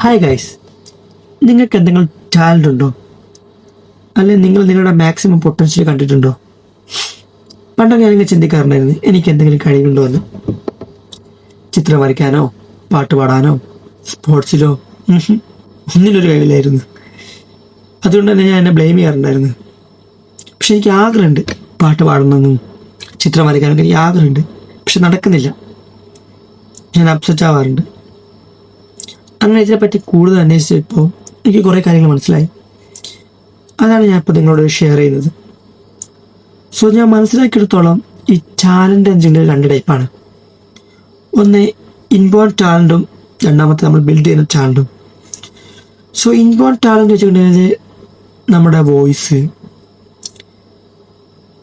Hi guys, നിങ്ങൾക്ക് എന്തെങ്കിലും talent ഉണ്ടോ? അല്ലെങ്കിൽ നിങ്ങൾ നിങ്ങളുടെ മാക്സിമം പൊട്ടൻഷ്യൽ കണ്ടിട്ടുണ്ടോ? പണ്ടൊക്കെ ഞാനിങ്ങനെ ചിന്തിക്കാറുണ്ടായിരുന്നു എനിക്ക് എന്തെങ്കിലും കഴിവുണ്ടോ എന്ന്. ചിത്രം വരയ്ക്കാനോ പാട്ട് പാടാനോ സ്പോർട്സിലോ ഒന്നിനൊരു കഴിവില്ലായിരുന്നു. അതുകൊണ്ട് തന്നെ ഞാൻ എന്നെ ബ്ലെയിം ചെയ്യാറുണ്ടായിരുന്നു. പക്ഷെ എനിക്ക് ആഗ്രഹമുണ്ട് പാട്ട് പാടണമെന്നും ചിത്രം വരയ്ക്കാനൊക്കെ എനിക്ക് ആഗ്രഹമുണ്ട്. പക്ഷെ നടക്കുന്നില്ല. ഞാൻ അപ്സെറ്റ് ആവാറുണ്ട്. അങ്ങനെ ഇതിനെപ്പറ്റി കൂടുതൽ അന്വേഷിച്ചപ്പോൾ എനിക്ക് കുറേ കാര്യങ്ങൾ മനസ്സിലായി. അതാണ് ഞാൻ ഇപ്പോൾ നിങ്ങളോട് ഷെയർ ചെയ്യുന്നത്. സോ ഞാൻ മനസ്സിലാക്കിയെടുത്തോളം ഈ ടാലൻ്റ് എഞ്ചിൻ്റെ 2 ടൈപ്പാണ്. ഒന്ന് ഇൻബോൺ ടാലൻറ്റും, രണ്ടാമത്തെ നമ്മൾ ബിൽഡ് ചെയ്യുന്ന ടാലൻറ്റും. സോ ഇൻബോൺ ടാലൻറ്റ് വെച്ചിട്ടുണ്ടെങ്കിൽ നമ്മുടെ വോയിസ്,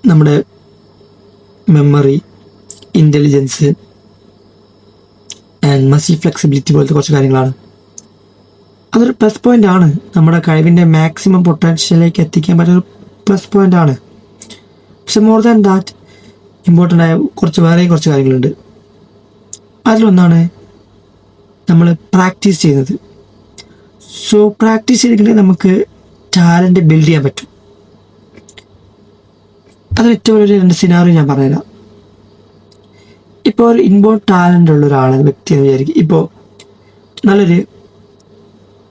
നമ്മുടെ memory, intelligence and muscle flexibility പോലത്തെ കുറച്ച് കാര്യങ്ങളാണ്. അതൊരു പ്ലസ് പോയിൻ്റ് ആണ്. നമ്മുടെ കഴിവിൻ്റെ മാക്സിമം പൊട്ടൻഷ്യലിലേക്ക് എത്തിക്കാൻ പറ്റുന്ന ഒരു പ്ലസ് പോയിൻ്റ് ആണ്. പക്ഷെ മോർ ദാൻ ദാറ്റ് ഇമ്പോർട്ടൻ്റ് ആയ വേറെയും കുറച്ച് കാര്യങ്ങളുണ്ട്. അതിലൊന്നാണ് നമ്മൾ പ്രാക്ടീസ് ചെയ്യുന്നത്. സോ പ്രാക്ടീസ് ചെയ്തിട്ടുണ്ടെങ്കിൽ നമുക്ക് ടാലൻറ്റ് ബിൽഡ് ചെയ്യാൻ പറ്റും. അതിന് ഏറ്റവും വലിയ 2 സിനാറിയോ ഞാൻ പറഞ്ഞുതരാം. ഇപ്പോൾ ഒരു ഇൻബോൺ ടാലൻ്റ് ഉള്ള വ്യക്തിയെന്ന് വിചാരിക്കും. ഇപ്പോൾ നല്ലൊരു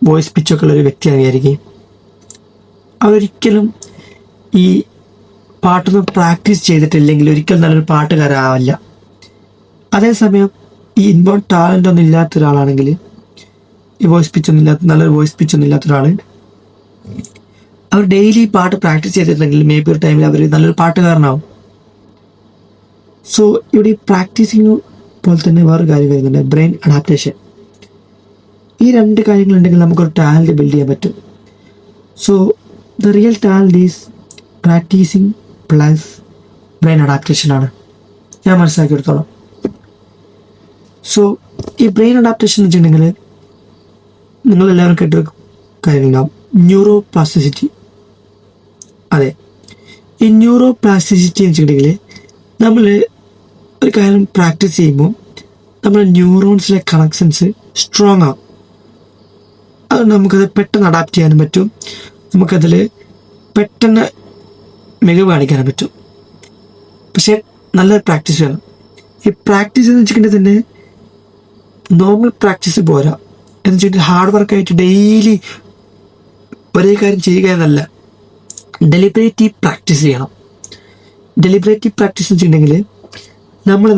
വോയിസ് പിച്ചൊക്കെ ഉള്ളൊരു വ്യക്തിയാണെന്ന് വിചാരിക്കും. അവരൊരിക്കലും ഈ പാട്ടൊന്നും പ്രാക്ടീസ് ചെയ്തിട്ടില്ലെങ്കിൽ ഒരിക്കലും നല്ലൊരു പാട്ടുകാരാവില്ല. അതേസമയം ഈ ഇൻബോൺ ടാലൻ്റ് ഒന്നും ഇല്ലാത്ത ഒരാളാണെങ്കിൽ, ഈ നല്ലൊരു വോയിസ് പിച്ചൊന്നും ഇല്ലാത്ത ഒരാൾ, അവർ ഡെയിലി പാട്ട് പ്രാക്ടീസ് ചെയ്തിട്ടുണ്ടെങ്കിൽ മേ ബി ഒരു ടൈമിൽ അവർ നല്ലൊരു പാട്ടുകാരനാവും. സോ ഇവിടെ ഈ പ്രാക്ടീസിങ് പോലെ തന്നെ വേറൊരു കാര്യം വരുന്നുണ്ട്, ബ്രെയിൻ അഡാപ്റ്റേഷൻ. ഈ 2 കാര്യങ്ങളുണ്ടെങ്കിൽ നമുക്കൊരു ടാലൻറ്റ് ബിൽഡ് ചെയ്യാൻ പറ്റും. So the real talent is practising plus brain adaptation ആണ് ഞാൻ മനസ്സിലാക്കിയെടുത്തോളാം. സോ ഈ ബ്രെയിൻ അഡാപ്റ്റേഷൻ എന്ന് വെച്ചിട്ടുണ്ടെങ്കിൽ നിങ്ങളെല്ലാവരും കേട്ടൊരു കാര്യങ്ങളുണ്ടാവും, ന്യൂറോ പ്ലാസ്റ്റിസിറ്റി. അതെ, ഈ ന്യൂറോ പ്ലാസ്റ്റിസിറ്റി എന്ന് വെച്ചിട്ടുണ്ടെങ്കിൽ നമ്മൾ ഒരു കാര്യം പ്രാക്ടീസ് ചെയ്യുമ്പോൾ നമ്മുടെ ന്യൂറോൺസിലെ കണക്ഷൻസ് സ്ട്രോങ് ആവും. അതുകൊണ്ട് നമുക്കത് പെട്ടെന്ന് അഡാപ്റ്റ് ചെയ്യാനും പറ്റും. നമുക്കതിൽ പെട്ടെന്ന് മികവ് കാണിക്കാനും പറ്റും. പക്ഷേ നല്ല പ്രാക്ടീസ് വേണം. ഈ പ്രാക്ടീസ് എന്ന് വെച്ചിട്ടുണ്ടെങ്കിൽ തന്നെ നോർമൽ പ്രാക്ടീസ് പോരാ. എന്ന് വെച്ചിട്ട് ഹാർഡ് വർക്കായിട്ട് ഡെയിലി ഒരേ കാര്യം ചെയ്യുക എന്നല്ല, ഡെലിബറേറ്റീവ് പ്രാക്ടീസ് ചെയ്യണം. ഡെലിബറേറ്റീവ് പ്രാക്ടീസ് എന്ന് വെച്ചിട്ടുണ്ടെങ്കിൽ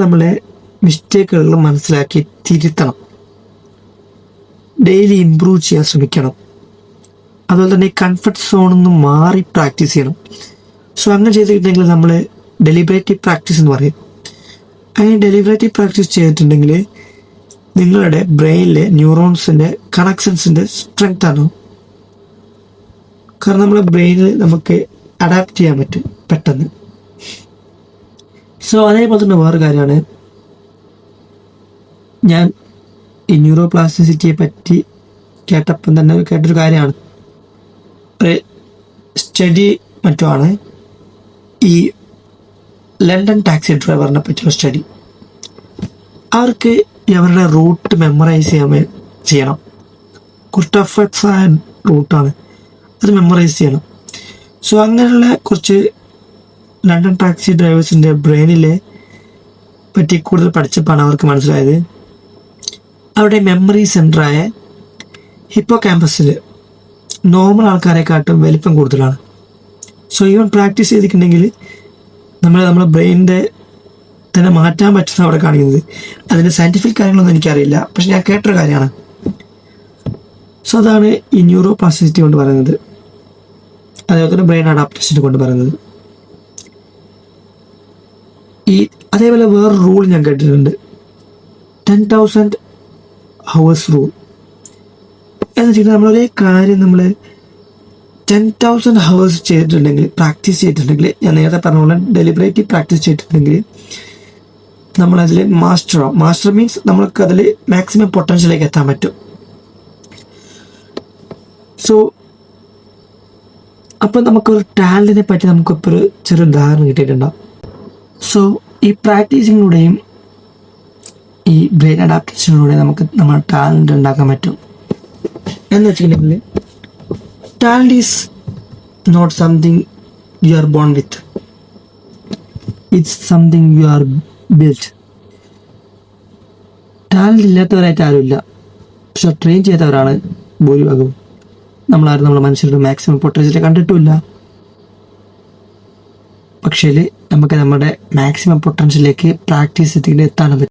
നമ്മളെ മിസ്റ്റേക്കുകൾ മനസ്സിലാക്കി തിരുത്തണം, ഡെയിലി ഇമ്പ്രൂവ് ചെയ്യാൻ ശ്രമിക്കണം. അതുപോലെ തന്നെ കംഫർട്ട് സോണിൽ നിന്ന് മാറി പ്രാക്ടീസ് ചെയ്യണം. സോ അങ്ങനെ ചെയ്തിട്ടുണ്ടെങ്കിൽ നമ്മൾ ഡെലിബറേറ്റീവ് പ്രാക്ടീസ് എന്ന് പറയും. അങ്ങനെ ഡെലിബറേറ്റീവ് പ്രാക്ടീസ് ചെയ്തിട്ടുണ്ടെങ്കിൽ നിങ്ങളുടെ ബ്രെയിനിലെ ന്യൂറോൺസിൻ്റെ കണക്ഷൻസിൻ്റെ സ്ട്രെങ്ത് ആണ്. കാരണം നമ്മുടെ ബ്രെയിനിൽ നമുക്ക് അഡാപ്റ്റ് ചെയ്യാൻ പറ്റും പെട്ടെന്ന്. സോ അതേപോലെ തന്നെ വേറൊരു കാര്യമാണ്, ഞാൻ ഈ ന്യൂറോ പ്ലാസ്റ്റിസിറ്റിയെ പറ്റി കേട്ടപ്പം തന്നെ കേട്ടൊരു കാര്യമാണ്, ഒരു സ്റ്റഡി മറ്റുമാണ് ഈ ലണ്ടൻ ടാക്സി ഡ്രൈവറിനെ പറ്റിയുള്ള സ്റ്റഡി. അവർക്ക് അവരുടെ റൂട്ട് മെമ്മറൈസ് ചെയ്യണം. കുറച്ച് ടഫ് ആയ റൂട്ടാണ്, അത് മെമ്മറൈസ് ചെയ്യണം. സോ അങ്ങനെയുള്ള കുറച്ച് ലണ്ടൻ ടാക്സി ഡ്രൈവേഴ്സിൻ്റെ ബ്രെയിനിലെ പറ്റി കൂടുതൽ പഠിച്ചപ്പോഴാണ് അവർക്ക് മനസ്സിലായത് അവരുടെ മെമ്മറി സെൻറ്ററായ ഹിപ്പോ ക്യാമ്പസിൽ നോർമൽ ആൾക്കാരെക്കാട്ടും വലിപ്പം കൂടുതലാണ്. സോ ഈവൻ പ്രാക്ടീസ് ചെയ്തിട്ടുണ്ടെങ്കിൽ നമ്മുടെ ബ്രെയിനിൻ്റെ തന്നെ മാറ്റാൻ പറ്റുന്ന അവിടെ കാണിക്കുന്നത്. അതിൻ്റെ സയൻറ്റിഫിക് കാര്യങ്ങളൊന്നും എനിക്കറിയില്ല, പക്ഷെ ഞാൻ കേട്ടൊരു കാര്യമാണ്. സോ അതാണ് ഈ ന്യൂറോ പ്ലാസ്റ്റിസിറ്റി കൊണ്ട് പറയുന്നത്. അതേപോലെ തന്നെ ബ്രെയിൻ അഡാപ്റ്റേഷൻ കൊണ്ട് പറയുന്നത്. അതേപോലെ വേറൊരു റൂൾ ഞാൻ കേട്ടിട്ടുണ്ട്, 10,000 hours റൂൾ. എന്ന് വെച്ചിട്ടുണ്ടെങ്കിൽ നമ്മളൊരേ കാര്യം നമ്മൾ 10,000 hours ചെയ്തിട്ടുണ്ടെങ്കിൽ, പ്രാക്ടീസ് ചെയ്തിട്ടുണ്ടെങ്കിൽ, ഞാൻ നേരത്തെ പറഞ്ഞ പോലെ ഡെലിബറേറ്റീവ് പ്രാക്ടീസ് ചെയ്തിട്ടുണ്ടെങ്കിൽ നമ്മളതിൽ മാസ്റ്ററാവും. മാസ്റ്റർ മീൻസ് നമുക്കതിൽ മാക്സിമം പൊട്ടൻഷ്യലേക്ക് എത്താൻ പറ്റും. സോ അപ്പോൾ നമുക്കൊരു ടാലൻറ്റിനെ പറ്റി നമുക്കിപ്പോൾ ഒരു ചെറിയ ഉദാഹരണം കിട്ടിയിട്ടുണ്ടാവും. സോ ഈ പ്രാക്ടീസിങ്ങിലൂടെയും ഈ ബ്രെയിൻ അഡാപ്റ്റേഷനിലൂടെ നമുക്ക് നമ്മുടെ ടാലൻറ്റ് ഉണ്ടാക്കാൻ പറ്റും. എന്ന് വെച്ചിട്ടുണ്ടെങ്കിൽ talent is not something you are born with, it's something you are built. Talent ഇല്ലാത്തവരായിട്ട് ആരുമില്ല, പക്ഷെ ട്രെയിൻ ചെയ്തവരാണ് ഭൂരിഭാഗവും. നമ്മളാരും നമ്മുടെ മനുഷ്യരുടെ മാക്സിമം പൊട്ടൻഷ്യൽ കണ്ടിട്ടുമില്ല. പക്ഷേ നമുക്ക് നമ്മുടെ മാക്സിമം പൊട്ടൻഷ്യലിലേക്ക് പ്രാക്ടീസ് എത്തിയിട്ട് എത്താനും പറ്റും.